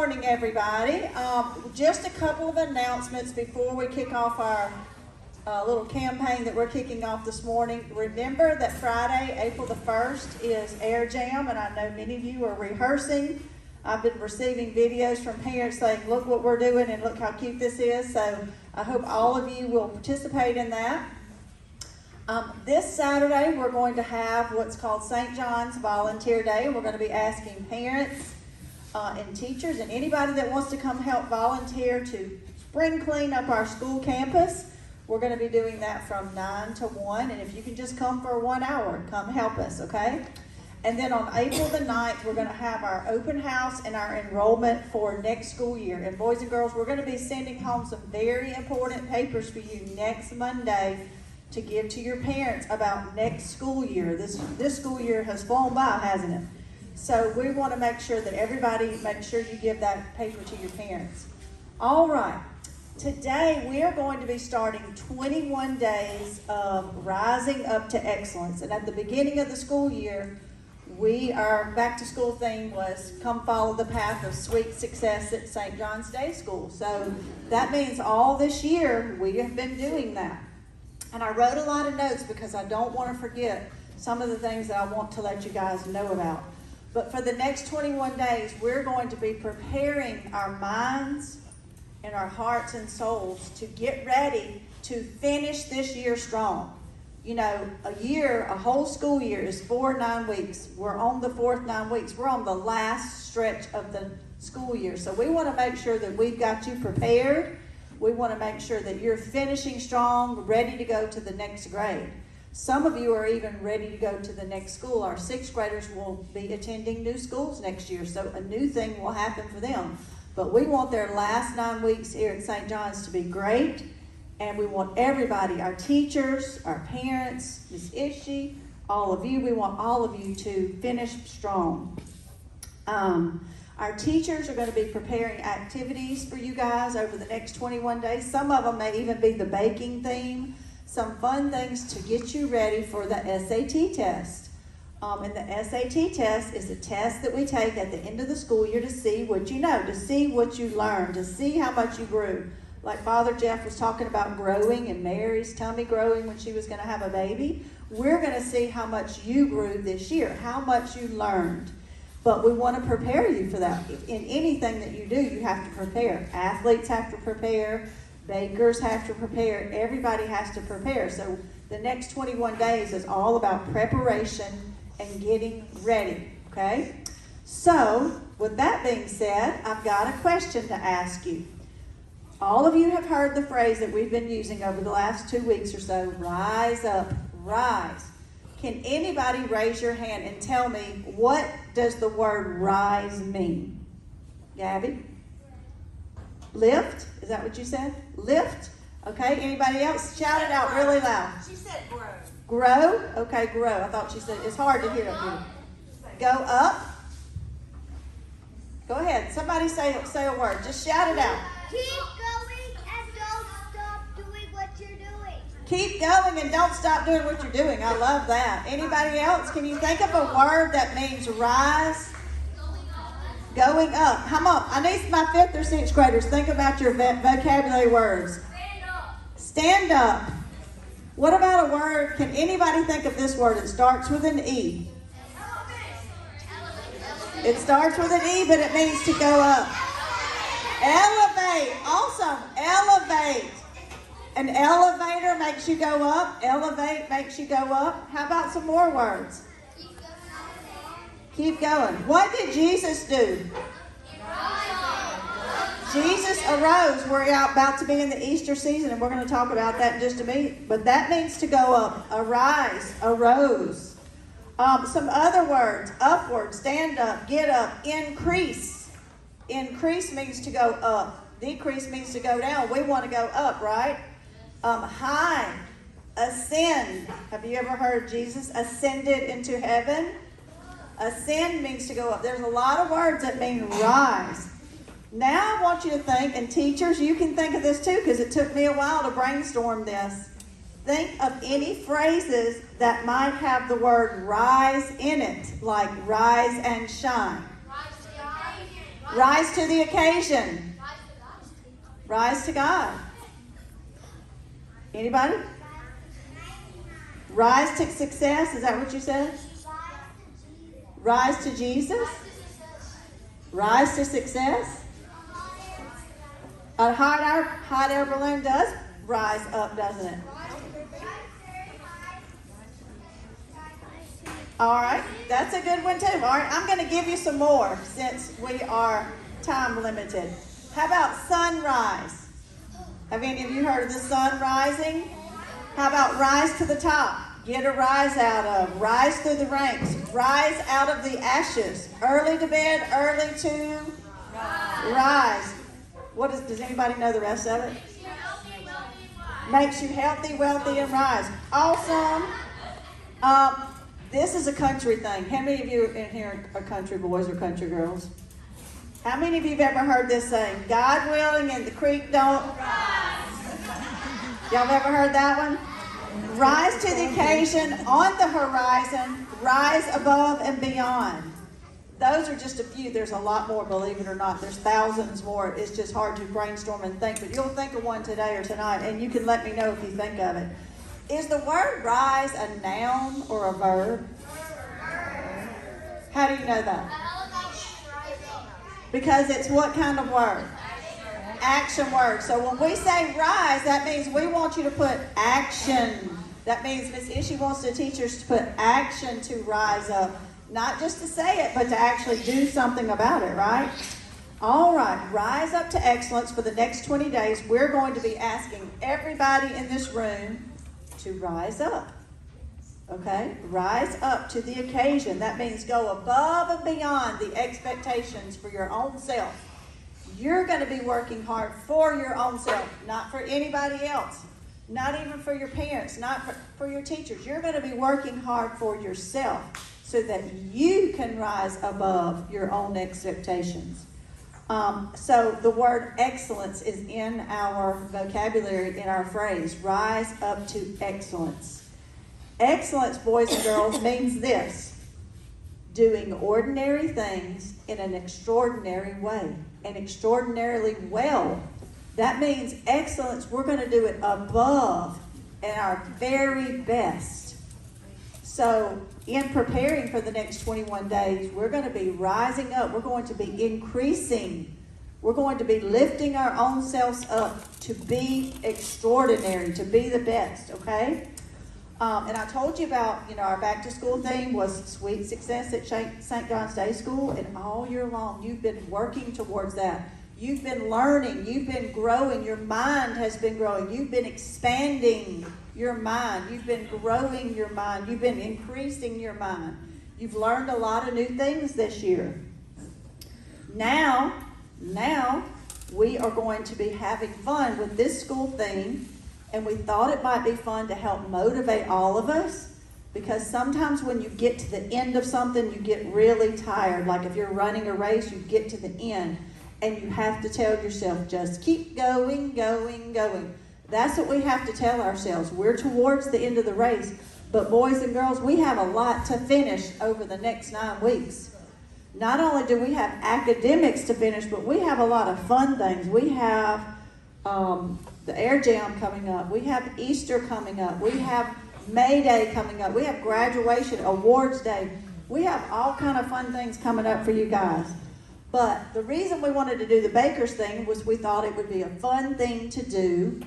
morning, everybody. Just a couple of announcements before we kick off our little campaign that we're kicking off this morning. Remember that Friday, April the 1st is Air Jam, and I know many of you are rehearsing. I've been receiving videos from parents saying, look what we're doing and look how cute this is. So I hope all of you will participate in that. This Saturday, we're going to have what's called St. John's Volunteer Day, and we're going to be asking parents and teachers and anybody that wants to come help volunteer to spring clean up our school campus. We're going to be doing that from 9 to 1, and if you can just come for 1 hour, come help us, okay? And then on April the 9th, we're going to have our open house and our enrollment for next school year. And boys and girls, we're going to be sending home some very important papers for you next Monday to give to your parents about next school year. This school year has flown by, hasn't it? So we want to make sure that everybody, make sure you give that paper to your parents. All right. Today we are going to be starting 21 days of Rising Up to Excellence. And at the beginning of the school year, our back to school theme was come follow the path of sweet success at St. John's Day School. So that means all this year we have been doing that. And I wrote a lot of notes because I don't want to forget some of the things that I want to let you guys know about. But for the next 21 days, we're going to be preparing our minds and our hearts and souls to get ready to finish this year strong. You know, a whole school year is 4 9 weeks. We're on the fourth 9 weeks. We're on the last stretch of the school year. So we want to make sure that we've got you prepared. We want to make sure that you're finishing strong, ready to go to the next grade. Some of you are even ready to go to the next school. Our 6th graders will be attending new schools next year, so a new thing will happen for them. But we want their last 9 weeks here at St. John's to be great, and we want everybody, our teachers, our parents, Miss Ishii, all of you, we want all of you to finish strong. Our teachers are going to be preparing activities for you guys over the next 21 days. Some of them may even be the baking theme. Some fun things to get you ready for the SAT test. And the SAT test is a test that we take at the end of the school year to see what you know, to see what you learned, to see how much you grew. Like Father Jeff was talking about growing and Mary's tummy growing when she was going to have a baby. We're going to see how much you grew this year, how much you learned. But we want to prepare you for that. In anything that you do, you have to prepare. Athletes have to prepare. Bakers have to prepare. Everybody has to prepare. So the next 21 days is all about preparation and getting ready, okay? So with that being said, I've got a question to ask you. All of you have heard the phrase that we've been using over the last 2 weeks or so, rise up, rise. Can anybody raise your hand and tell me, what does the word rise mean? Gabby? Lift? Is that what you said? Lift? Okay, anybody else? Shout it out really loud. She said grow. Grow? Okay, grow. I thought she said, it's hard to hear up here. Go up? Go ahead. Somebody say a word. Just shout it out. Keep going and don't stop doing what you're doing. Keep going and don't stop doing what you're doing. I love that. Anybody else? Can you think of a word that means rise? Going up. Come on. I need my 5th or 6th graders. Think about your vocabulary words. Stand up. Stand up. What about a word? Can anybody think of this word? It starts with an E. It starts with an E, but it means to go up. Elevate. Awesome. Elevate. An elevator makes you go up. Elevate makes you go up. How about some more words? Keep going. What did Jesus do? Jesus arose. We're about to be in the Easter season, and we're going to talk about that in just a minute. But that means to go up. Arise. Arose. Some other words. Upward. Stand up. Get up. Increase. Increase means to go up. Decrease means to go down. We want to go up, right? High. Ascend. Have you ever heard Jesus ascended into heaven? Ascend means to go up. There's a lot of words that mean rise. Now I want you to think, and teachers, you can think of this too, because it took me a while to brainstorm this. Think of any phrases that might have the word rise in it, like rise and shine. Rise to the occasion. Rise to God. Anybody? Rise to success. Is that what you said? Rise to Jesus. Rise to success. A hot air balloon does rise up, doesn't it? All right, that's a good one too. All right, I'm going to give you some more since we are time limited. How about sunrise? Have any of you heard of the sun rising? How about rise to the top? Get a rise out of. Rise through the ranks. Rise out of the ashes. Early to bed, early to rise. Does anybody know the rest of it? Makes you healthy, wealthy, and rise. Awesome. This is a country thing. How many of you in here are country boys or country girls? How many of you have ever heard this saying, God willing and the creek don't rise? Y'all have ever heard that one? Rise to the occasion, on the horizon, rise above and beyond. Those are just a few. There's a lot more, believe it or not. There's thousands more. It's just hard to brainstorm and think, but you'll think of one today or tonight, and you can let me know if you think of it. Is the word rise a noun or a verb? How do you know that? Because it's what kind of word? Action word. So when we say rise, that means we want you to put action. That means Miss Ishii wants the teachers to put action to rise up. Not just to say it, but to actually do something about it, right? All right, rise up to excellence for the next 20 days. We're going to be asking everybody in this room to rise up. Okay? Rise up to the occasion. That means go above and beyond the expectations for your own self. You're going to be working hard for your own self, not for anybody else, not even for your parents, not for your teachers. You're going to be working hard for yourself so that you can rise above your own expectations. So the word excellence is in our vocabulary, in our phrase, rise up to excellence. Excellence, boys and girls, means this: doing ordinary things in an extraordinary way, and extraordinarily well. That means excellence, we're going to do it above and our very best. So in preparing for the next 21 days, we're going to be rising up. We're going to be increasing. We're going to be lifting our own selves up to be extraordinary, to be the best, okay? And I told you about, our back to school theme was sweet success at St. John's Day School, and all year long you've been working towards that. You've been learning, you've been growing, your mind has been growing, you've been expanding your mind, you've been growing your mind, you've been increasing your mind. You've learned a lot of new things this year. Now we are going to be having fun with this school theme. And we thought it might be fun to help motivate all of us, because sometimes when you get to the end of something, you get really tired. Like if you're running a race, you get to the end and you have to tell yourself, just keep going, going, going. That's what we have to tell ourselves. We're towards the end of the race, but boys and girls, we have a lot to finish over the next 9 weeks. Not only do we have academics to finish, but we have a lot of fun things. We have the Air Jam coming up. We have Easter coming up. We have May Day coming up. We have graduation, awards day. We have all kind of fun things coming up for you guys. But the reason we wanted to do the Baker's thing was we thought it would be a fun thing to do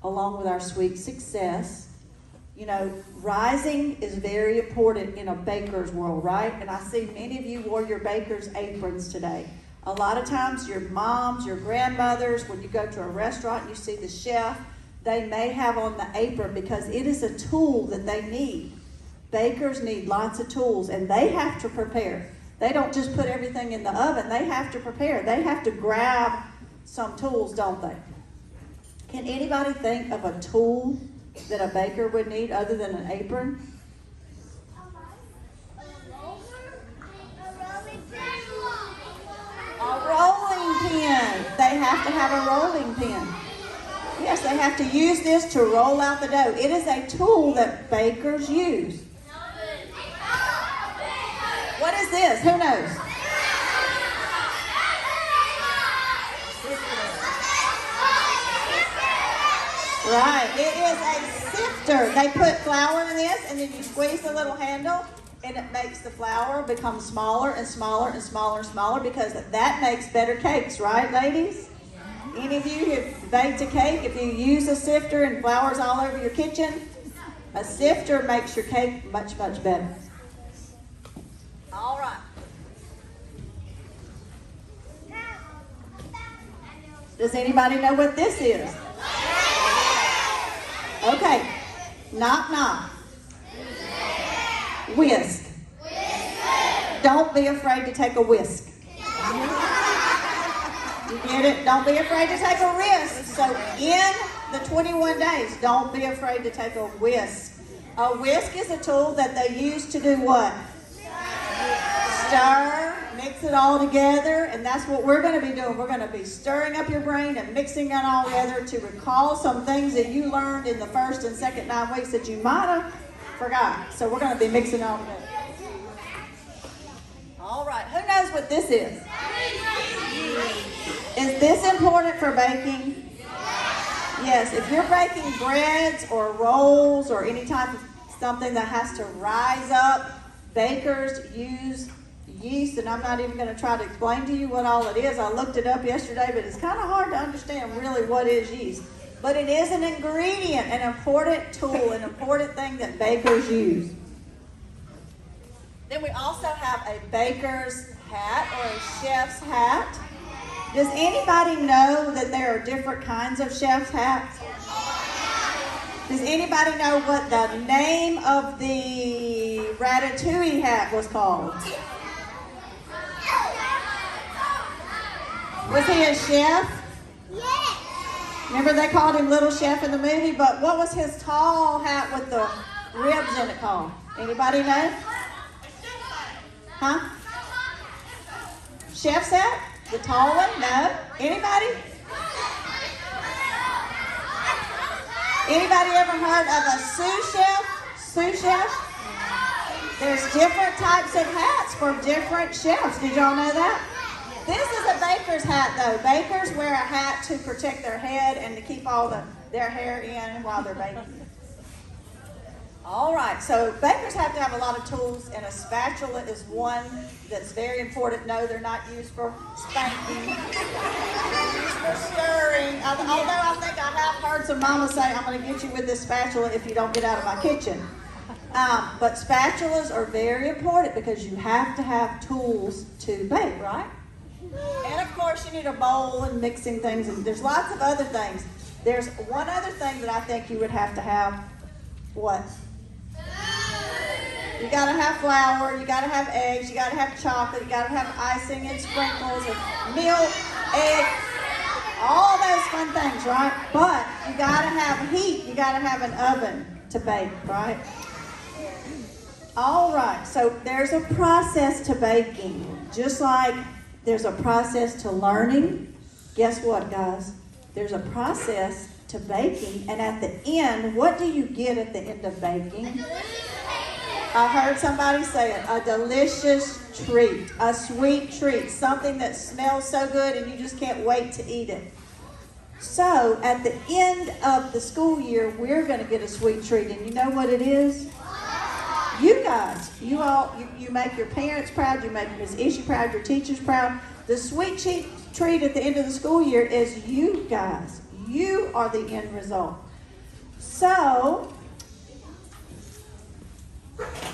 along with our sweet success. Rising is very important in a baker's world, right? And I see many of you wore your baker's aprons today. A lot of times your moms, your grandmothers, when you go to a restaurant and you see the chef, they may have on the apron because it is a tool that they need. Bakers need lots of tools, and they have to prepare. They don't just put everything in the oven. They have to prepare. They have to grab some tools, don't they? Can anybody think of a tool that a baker would need other than an apron? A rolling pin. They have to have a rolling pin. Yes, they have to use this to roll out the dough. It is a tool that bakers use. What is this? Who knows? Right, it is a sifter. They put flour in this, and then you squeeze the little handle, and it makes the flour become smaller and smaller and smaller and smaller, because that makes better cakes, right, ladies? Any of you who've baked a cake, if you use a sifter and flour's all over your kitchen, a sifter makes your cake much, much better. All right. Does anybody know what this is? Okay. Knock, knock. Whisk. Don't be afraid to take a whisk. You get it? Don't be afraid to take a risk. So in the 21 days, don't be afraid to take a whisk. A whisk is a tool that they use to do what? Stir, mix it all together, and that's what we're going to be doing. We're going to be stirring up your brain and mixing it all together to recall some things that you learned in the first and second 9 weeks that you might have forgot. So we're going to be mixing it all together. All right, who knows what this is? Is this important for baking? Yes, if you're baking breads or rolls or any type of something that has to rise up, bakers use yeast, and I'm not even going to try to explain to you what all it is. I looked it up yesterday, but it's kind of hard to understand really what is yeast. But it is an ingredient, an important tool, an important thing that bakers use. Then we also have a baker's hat or a chef's hat. Does anybody know that there are different kinds of chef's hats? Does anybody know what the name of the Ratatouille hat was called? Was he a chef? Yes. Remember they called him Little Chef in the movie, but what was his tall hat with the ribs in it called? Anybody know? Huh? Chef's hat? The tall one? No. Anybody? Anybody ever heard of a sous chef? Sous chef? There's different types of hats for different chefs. Did y'all know that? This is a baker's hat, though. Bakers wear a hat to protect their head and to keep all their hair in while they're baking. All right, so bakers have to have a lot of tools, and a spatula is one that's very important. No, they're not used for spanking. They're used for stirring. Although I think I have heard some mamas say, I'm going to get you with this spatula if you don't get out of my kitchen. But spatulas are very important because you have to have tools to bake, right? And of course, you need a bowl and mixing things, and there's lots of other things. There's one other thing that I think you would have to have. What? You gotta have flour, you gotta have eggs, you gotta have chocolate, you gotta have icing and sprinkles and milk, eggs, all those fun things, right? But you gotta have heat, you gotta have an oven to bake, right? All right, so there's a process to baking, just like there's a process to learning. Guess what, guys? There's a process to baking, and at the end, what do you get at the end of baking? I heard somebody say it, a delicious treat, a sweet treat, something that smells so good and you just can't wait to eat it. So at the end of the school year, we're going to get a sweet treat, and you know what it is? You guys, you make your parents proud, you make Ms. Ishii proud, your teachers proud. The sweet treat at the end of the school year is you guys. You are the end result. So,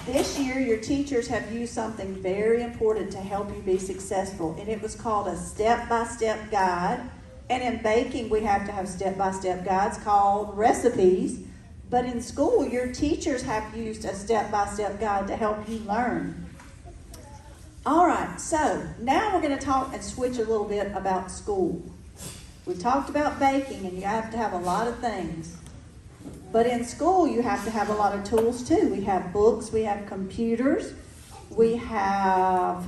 this year your teachers have used something very important to help you be successful, and it was called a step-by-step guide. And in baking, we have to have step-by-step guides called recipes. But in school, your teachers have used a step-by-step guide to help you learn. All right, so now we're going to talk and switch a little bit about school. We talked about baking, and you have to have a lot of things. But in school, you have to have a lot of tools too. We have books, we have computers, we have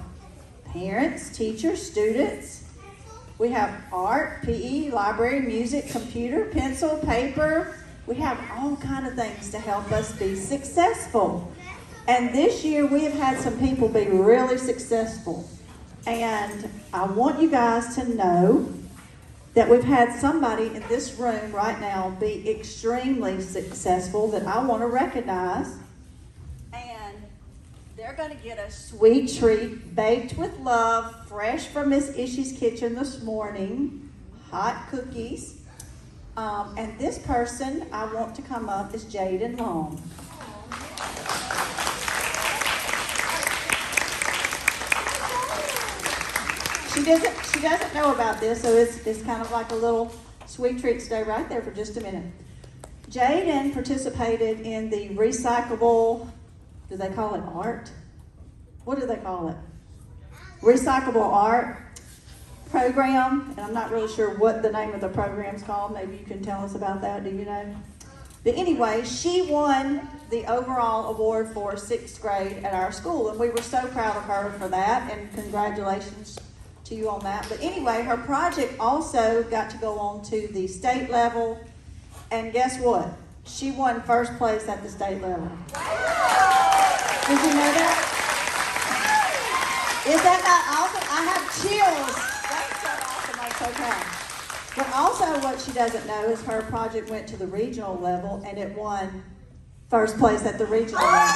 parents, teachers, students. We have art, PE, library, music, computer, pencil, paper. We have all kinds of things to help us be successful. And this year, we have had some people be really successful. And I want you guys to know that we've had somebody in this room right now be extremely successful that I want to recognize. And they're going to get a sweet treat baked with love, fresh from Miss Ishy's kitchen this morning, hot cookies. And this person I want to come up is Jaden Long. She doesn't know about this, so it's kind of like a little sweet treat. Stay right there for just a minute. Jaden participated in the recyclable, do they call it art? What do they call it? Recyclable art program, and I'm not really sure what the name of the program's called. Maybe you can tell us about that. Do you know? But anyway, she won the overall award for 6th grade at our school, and we were so proud of her for that, and congratulations to you on that. But anyway, her project also got to go on to the state level, and guess what? She won 1st place at the state level. Did you know that? Is that not awesome? I have chills. That's so awesome. I'm so proud. But also what she doesn't know is her project went to the regional level and it won 1st place at the regional level.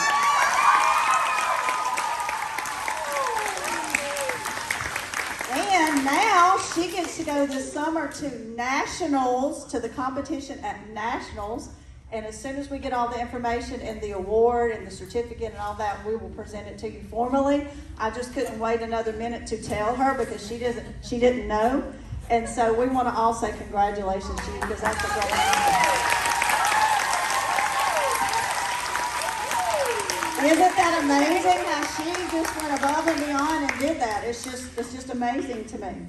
And now she gets to go this summer to nationals, to the competition at nationals. And as soon as we get all the information and the award and the certificate and all that, we will present it to you formally. I just couldn't wait another minute to tell her because she didn't know. And so we want to all say congratulations to you because that's a great thing. Isn't that amazing how she just went above and beyond and did that? It's just amazing to me.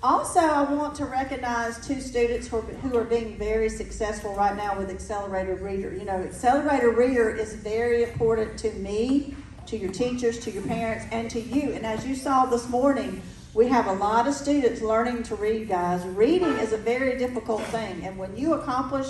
Also, I want to recognize 2 students who are being very successful right now with Accelerated Reader. You know, Accelerated Reader is very important to me, to your teachers, to your parents, and to you. And as you saw this morning, we have a lot of students learning to read, guys. Reading is a very difficult thing. And when you accomplish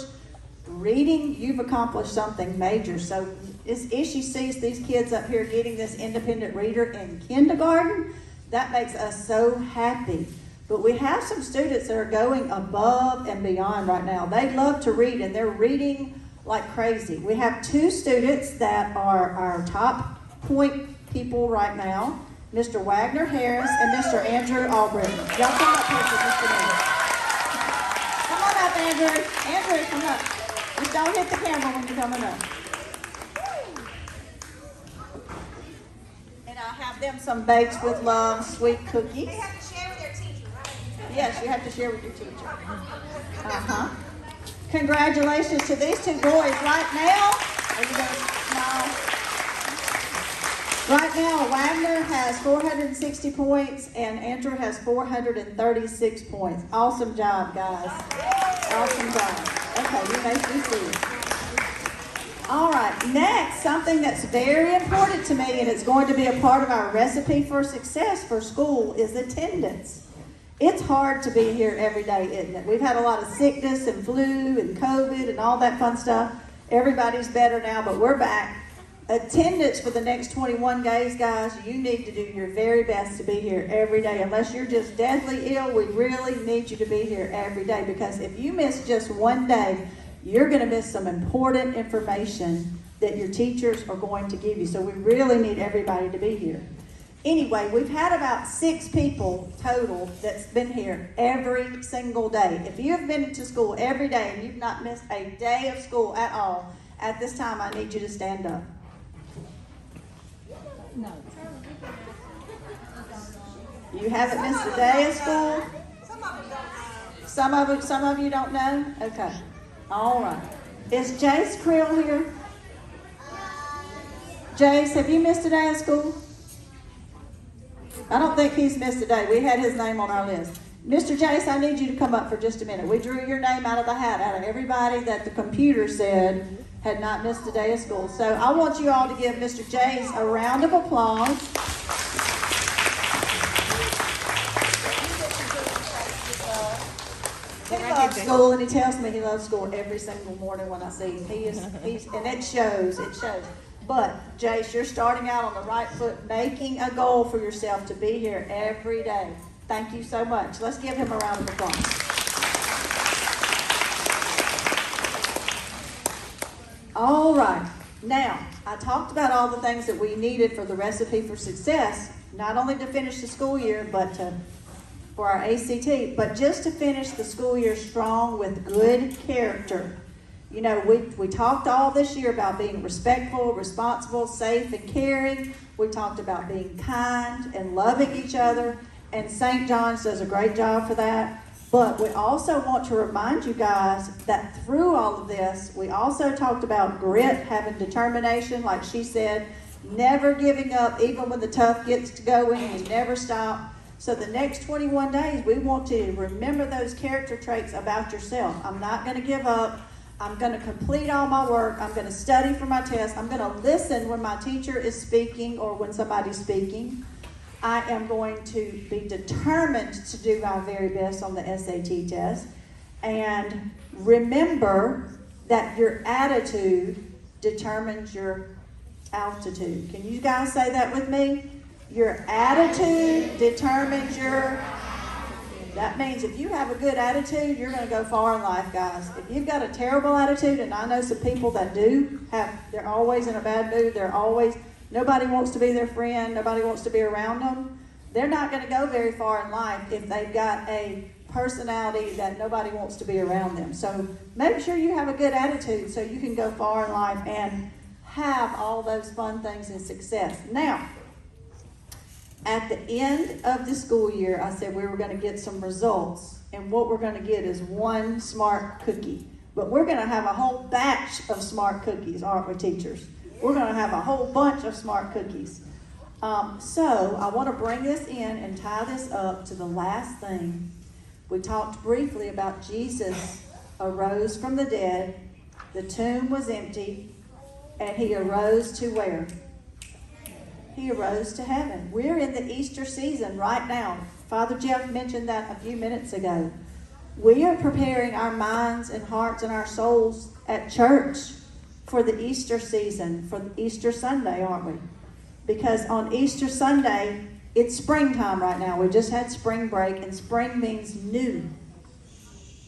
reading, you've accomplished something major. So as she sees these kids up here getting this independent reader in kindergarten, that makes us so happy. But we have some students that are going above and beyond right now. They love to read, and they're reading like crazy. We have 2 students that are our top point people right now, Mr. Wagner Harris and Mr. Andrew Albritton. Y'all come up here for just a minute. Come on up, Andrew. Andrew, come up. Just don't hit the camera when you're coming up. And I'll have them some baked with love sweet cookies. They have to share with their teacher, right? Yes, you have to share with your teacher. Congratulations to these 2 boys. Right now, are you going to smile? Right now, Wagner has 460 points and Andrew has 436 points. Awesome job, guys. Awesome job. Okay, you may be seated. All right, next, something that's very important to me, and it's going to be a part of our recipe for success for school, is attendance. It's hard to be here every day, isn't it? We've had a lot of sickness and flu and COVID and all that fun stuff. Everybody's better now, but we're back. Attendance for the next 21 days, guys, you need to do your very best to be here every day. Unless you're just deathly ill, we really need you to be here every day, because if you miss just one day, you're going to miss some important information that your teachers are going to give you. So we really need everybody to be here. Anyway, we've had about 6 people total that's been here every single day. If you have been to school every day and you've not missed a day of school at all, at this time I need you to stand up. No. You haven't missed a day of school? Some of you don't know? Okay. All right. Is Jace Creel here? Jace, have you missed a day of school? I don't think he's missed a day. We had his name on our list. Mr. Jace, I need you to come up for just a minute. We drew your name out of the hat, out of everybody that the computer said had not missed a day of school. So I want you all to give Mr. Jace a round of applause. He loves school, and he tells me he loves school every single morning when I see him. And it shows. But, Jace, you're starting out on the right foot, making a goal for yourself to be here every day. Thank you so much. Let's give him a round of applause. All right. Now, I talked about all the things that we needed for the recipe for success, not only to finish the school year, but for our ACT, but just to finish the school year strong with good character. You know, we talked all this year about being respectful, responsible, safe, and caring. We talked about being kind and loving each other, and St. John's does a great job for that. But we also want to remind you guys that through all of this, we also talked about grit, having determination, like she said, never giving up, even when the tough gets going, you never stop. So the next 21 days, we want to remember those character traits about yourself. I'm not going to give up. I'm going to complete all my work. I'm going to study for my test. I'm going to listen when my teacher is speaking or when somebody's speaking. I am going to be determined to do my very best on the SAT test. And remember that your attitude determines your altitude. Can you guys say that with me? Your attitude determines your... That means if you have a good attitude, you're going to go far in life, guys. If you've got a terrible attitude, and I know some people that do they're always in a bad mood, nobody wants to be their friend, nobody wants to be around them, they're not going to go very far in life if they've got a personality that nobody wants to be around them. So make sure you have a good attitude so you can go far in life and have all those fun things and success. Now, at the end of the school year, I said we were going to get some results, and what we're going to get is one smart cookie. But we're going to have a whole batch of smart cookies, aren't we, teachers? We're going to have a whole bunch of smart cookies. So I want to bring this in and tie this up to the last thing. We talked briefly about Jesus arose from the dead, the tomb was empty, and he arose to where? He arose to heaven. We're in the Easter season right now. Father Jeff mentioned that a few minutes ago. We are preparing our minds and hearts and our souls at church for the Easter season, for Easter Sunday, aren't we? Because on Easter Sunday, it's springtime right now. We just had spring break, and spring means new.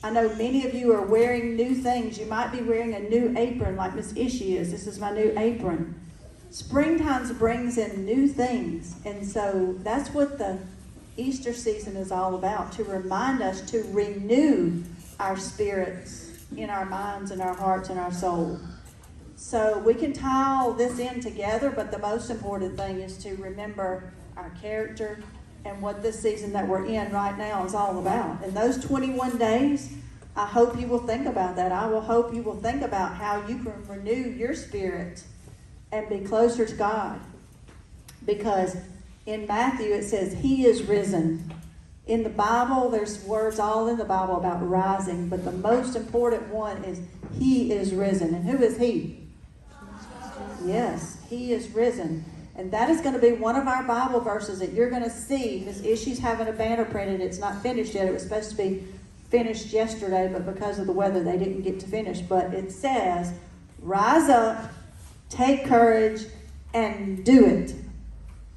I know many of you are wearing new things. You might be wearing a new apron like Miss Ishi is. This is my new apron. Springtime brings in new things, and so that's what the Easter season is all about, to remind us to renew our spirits in our minds and our hearts and our soul. So we can tie all this in together, but the most important thing is to remember our character and what this season that we're in right now is all about. In those 21 days, I hope you will think about that. I will hope you will think about how you can renew your spirit and be closer to God. Because in Matthew it says, He is risen. In the Bible, there's words all in the Bible about rising, but the most important one is He is risen. And who is He? Yes, He is risen. And that is going to be one of our Bible verses that you're going to see. Miss Ishi's having a banner printed. It's not finished yet. It was supposed to be finished yesterday, but because of the weather, they didn't get to finish. But it says, rise up, take courage, and do it.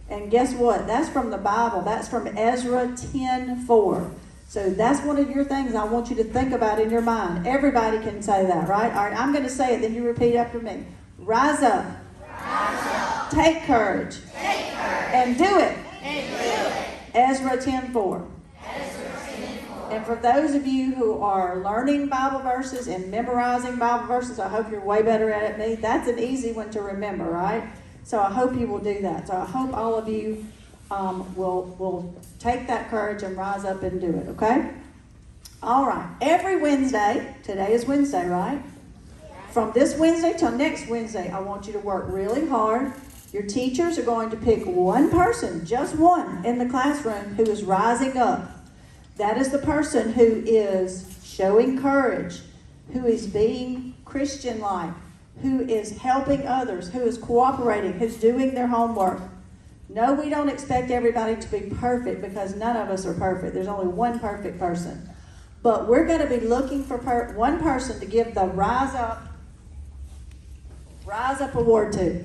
And guess what? That's from the Bible. That's from Ezra 10:4. So that's one of your things I want you to think about in your mind. Everybody can say that, right? All right, I'm going to say it, then you repeat after me. Rise up. Rise up. Take courage. Take courage. And do it. And do it. Ezra 10:4. And for those of you who are learning Bible verses and memorizing Bible verses, I hope you're way better at it than me. That's an easy one to remember, right? So I hope you will do that. So I hope all of you will take that courage and rise up and do it, okay? All right. Every Wednesday, today is Wednesday, right? From this Wednesday till next Wednesday, I want you to work really hard. Your teachers are going to pick one person, just one, in the classroom who is rising up. That is the person who is showing courage, who is being Christian-like, who is helping others, who is cooperating, who's doing their homework. No, we don't expect everybody to be perfect because none of us are perfect. There's only one perfect person. But we're going to be looking for one person to give the Rise Up award to.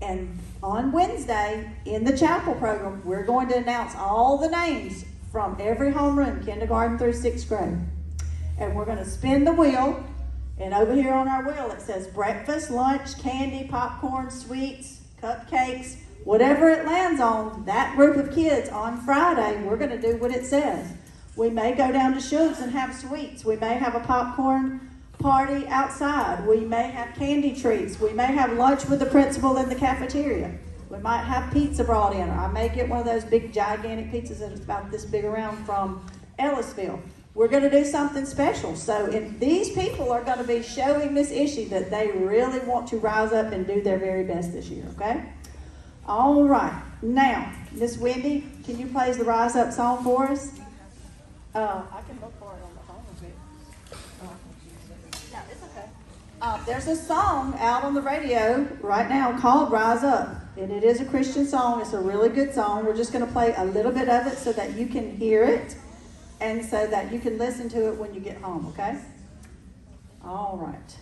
And on Wednesday, in the chapel program, we're going to announce all the names from every homeroom, kindergarten through 6th grade. And we're going to spin the wheel, And over here on our wheel it says breakfast, lunch, candy, popcorn, sweets, cupcakes, whatever it lands on, that group of kids on Friday, we're going to do what it says. We may go down to Shug's and have sweets. We may have a popcorn party outside. We may have candy treats. We may have lunch with the principal in the cafeteria. We might have pizza brought in. I may get one of those big gigantic pizzas that is about this big around from Ellisville. We're going to do something special. So if these people are going to be showing Miss Ishii that they really want to rise up and do their very best this year, okay? All right. Now, Miss Wendy, can you play the Rise Up song for us? I can look for it on the phone a bit. No, it's okay. There's a song out on the radio right now called Rise Up. And it is a Christian song. It's a really good song. We're just going to play a little bit of it so that you can hear it and so that you can listen to it when you get home, okay? All right.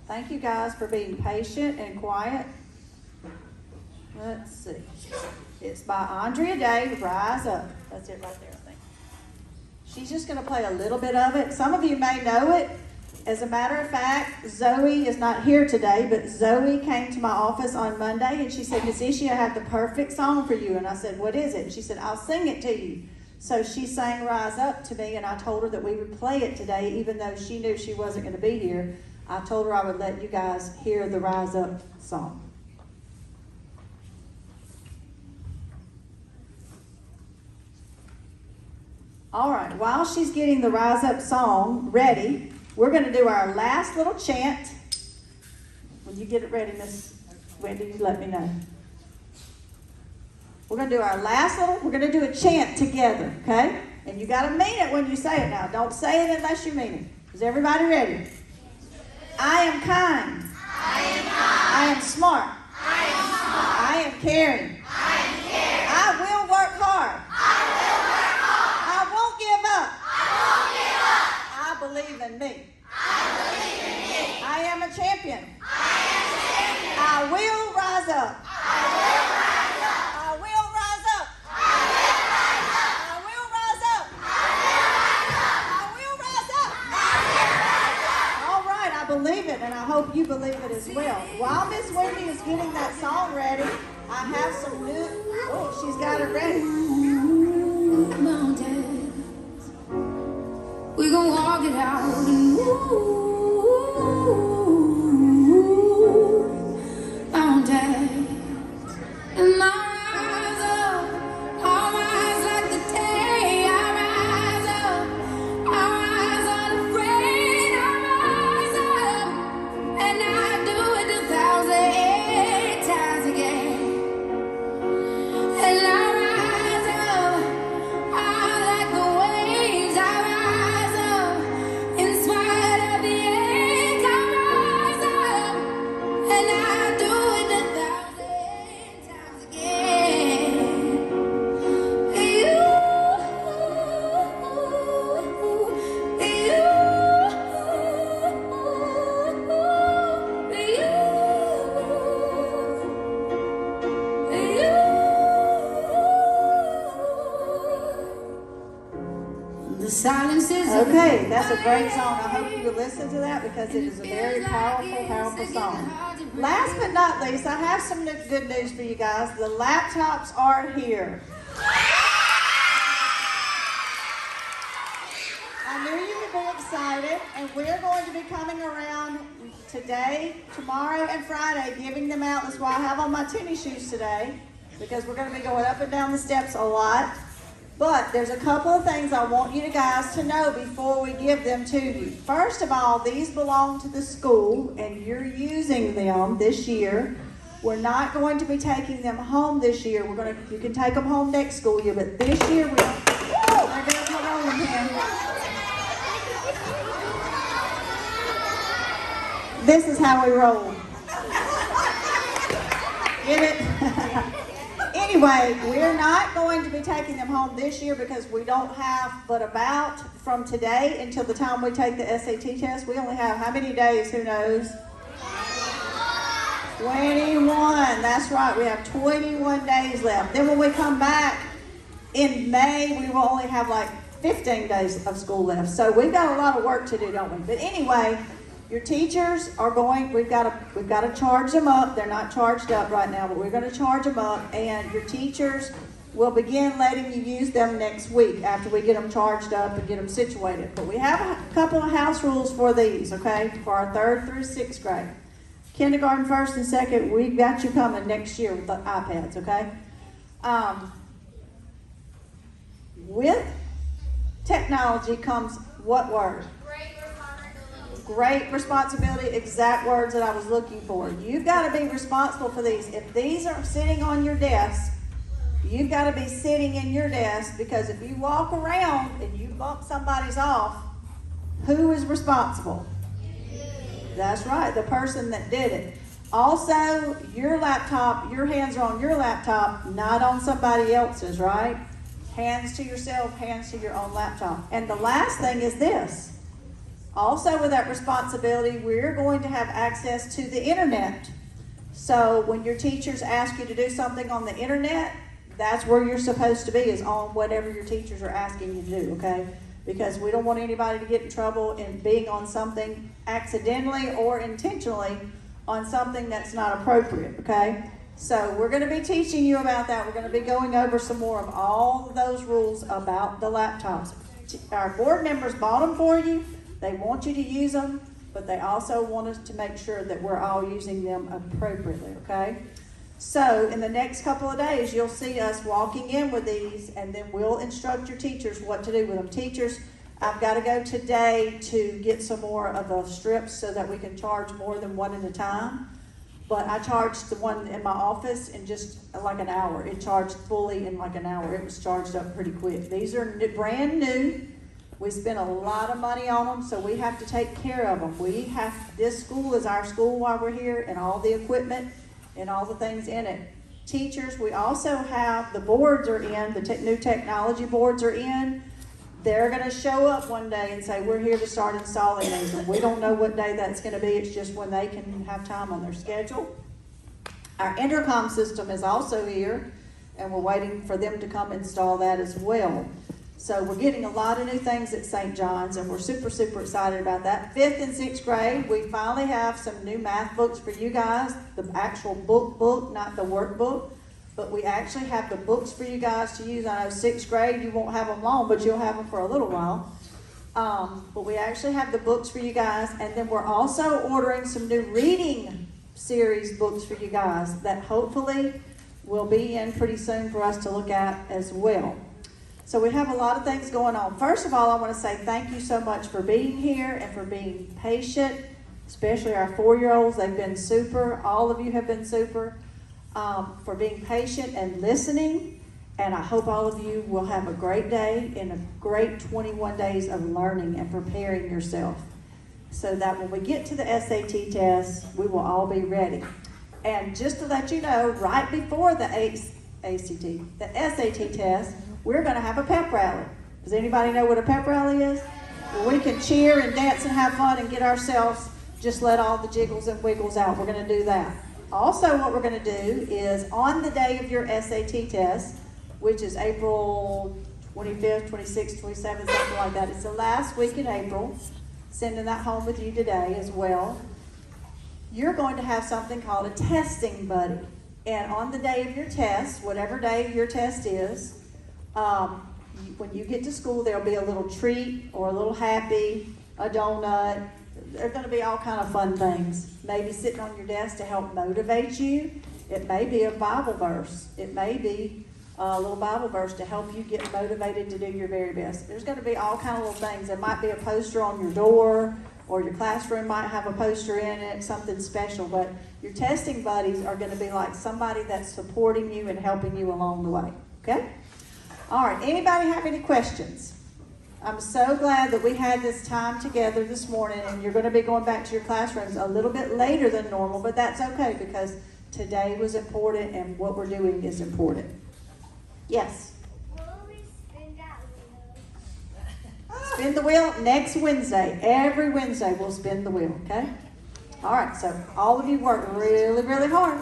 Thank you guys for being patient and quiet. Let's see. It's by Andrea Day, Rise Up. That's it right there, I think. She's just going to play a little bit of it. Some of you may know it. As a matter of fact, Zoe is not here today, but Zoe came to my office on Monday and she said, Miss Ishii, I have the perfect song for you. And I said, what is it? And she said, I'll sing it to you. So she sang Rise Up to me and I told her that we would play it today, even though she knew she wasn't going to be here. I told her I would let you guys hear the Rise Up song. All right, while she's getting the Rise Up song ready, we're going to do our last little chant. When you get it ready, Miss Wendy, you let me know. We're going to do our last little, we're going to do a chant together, okay? And you got to mean it when you say it now. Don't say it unless you mean it. Is everybody ready? I am kind. I am kind. I am smart. I am smart. I am caring. I am caring. I will work hard. I will work hard. I won't give up. I won't give up. I believe in me. I believe in me. I am a champion. I am a champion. I will rise up. I will rise up. I will rise up. I will rise up. I will rise up. I I will rise up. will rise up. All right, I believe it, and I hope you believe it as well. While Miss Wendy is getting that song ready, I have some new. Oh, she's got it ready. Mountains, we gon' walk it out and mountains, and I rise like the day, I rise unafraid, I rise up, and I do it 1,000 times again. And I rise up, I like the waves, I rise up, in spite of the ache, I rise up, and I do it 1,000 times again. The silence is Okay, that's a great song. I hope you will listen to that because it is a very powerful, powerful song. Last but not least, I have some good news for you guys. The laptops are here. I knew you would be excited, and we're going to be coming around today, tomorrow, and Friday, giving them out. That's why I have on my tennis shoes today, because we're going to be going up and down the steps a lot. But there's a couple of things I want you guys to know before we give them to you. First of all, these belong to the school, and you're using them this year. We're not going to be taking them home this year. You can take them home next school year, but this year we're going to come on here. This is how we roll. Get it? Anyway, we're not going to be taking them home this year because we don't have but about from today until the time we take the SAT test. We only have how many days? Who knows? 21. That's right. We have 21 days left. Then when we come back in May, we will only have like 15 days of school left. So we've got a lot of work to do, don't we? But anyway, your teachers are going, we've got to charge them up. They're not charged up right now, but we're going to charge them up. And your teachers will begin letting you use them next week after we get them charged up and get them situated. But we have a couple of house rules for these, okay, for our 3rd through 6th grade. Kindergarten, 1st, and 2nd, we've got you coming next year with the iPads, okay? With technology comes what word? Great responsibility, exact words that I was looking for. You've got to be responsible for these. If these are sitting on your desk, you've got to be sitting in your desk, because if you walk around and you bump somebody's off, who is responsible? That's right, the person that did it. Also, your laptop, your hands are on your laptop, not on somebody else's, right? Hands to yourself, hands to your own laptop. And the last thing is this. Also with that responsibility, we're going to have access to the internet. So when your teachers ask you to do something on the internet, that's where you're supposed to be, is on whatever your teachers are asking you to do, okay? Because we don't want anybody to get in trouble in being on something accidentally or intentionally on something that's not appropriate, okay? So we're going to be teaching you about that. We're going to be going over some more of all of those rules about the laptops. Our board members bought them for you. They want you to use them, but they also want us to make sure that we're all using them appropriately, okay? So in the next couple of days, you'll see us walking in with these, and then we'll instruct your teachers what to do with them. Teachers, I've got to go today to get some more of those strips so that we can charge more than one at a time. But I charged the one in my office in just like an hour. It charged fully in like an hour. It was charged up pretty quick. These are brand new. We spent a lot of money on them, so we have to take care of them. This school is our school while we're here, and all the equipment and all the things in it. Teachers, we also have, the boards are in, the new technology boards are in. They're going to show up one day and say, we're here to start installing these. And we don't know what day that's going to be. It's just when they can have time on their schedule. Our intercom system is also here, and we're waiting for them to come install that as well. So we're getting a lot of new things at St. John's, and we're super, super excited about that. 5th and 6th grade, we finally have some new math books for you guys. The actual book, not the workbook. But we actually have the books for you guys to use. I know 6th grade, you won't have them long, but you'll have them for a little while. But we actually have the books for you guys. And then we're also ordering some new reading series books for you guys that hopefully will be in pretty soon for us to look at as well. So we have a lot of things going on. First of all, I want to say thank you so much for being here and for being patient, especially our 4-year-olds. They've been super. All of you have been super. For being patient and listening, and I hope all of you will have a great day and a great 21 days of learning and preparing yourself, so that when we get to the SAT test, we will all be ready. And just to let you know, right before the SAT test, we're going to have a pep rally. Does anybody know what a pep rally is? Well, we can cheer and dance and have fun and get ourselves, just let all the jiggles and wiggles out. We're going to do that. Also, what we're going to do is on the day of your SAT test, which is April 25th, 26th, 27th, something like that. It's the last week in April. Sending that home with you today as well. You're going to have something called a testing buddy. And on the day of your test, whatever day your test is, when you get to school, there'll be a little treat or a little happy, a donut. There are going to be all kind of fun things. Maybe sitting on your desk to help motivate you. It may be a Bible verse. It may be a little Bible verse to help you get motivated to do your very best. There's going to be all kind of little things. There might be a poster on your door, or your classroom might have a poster in it, something special. But your testing buddies are going to be like somebody that's supporting you and helping you along the way. Okay? All right. Anybody have any questions? I'm so glad that we had this time together this morning, and you're going to be going back to your classrooms a little bit later than normal, but that's okay because today was important and what we're doing is important. Yes? Will we spin that wheel? Spin the wheel next Wednesday. Every Wednesday we'll spin the wheel, okay? All right, so all of you work really, really hard.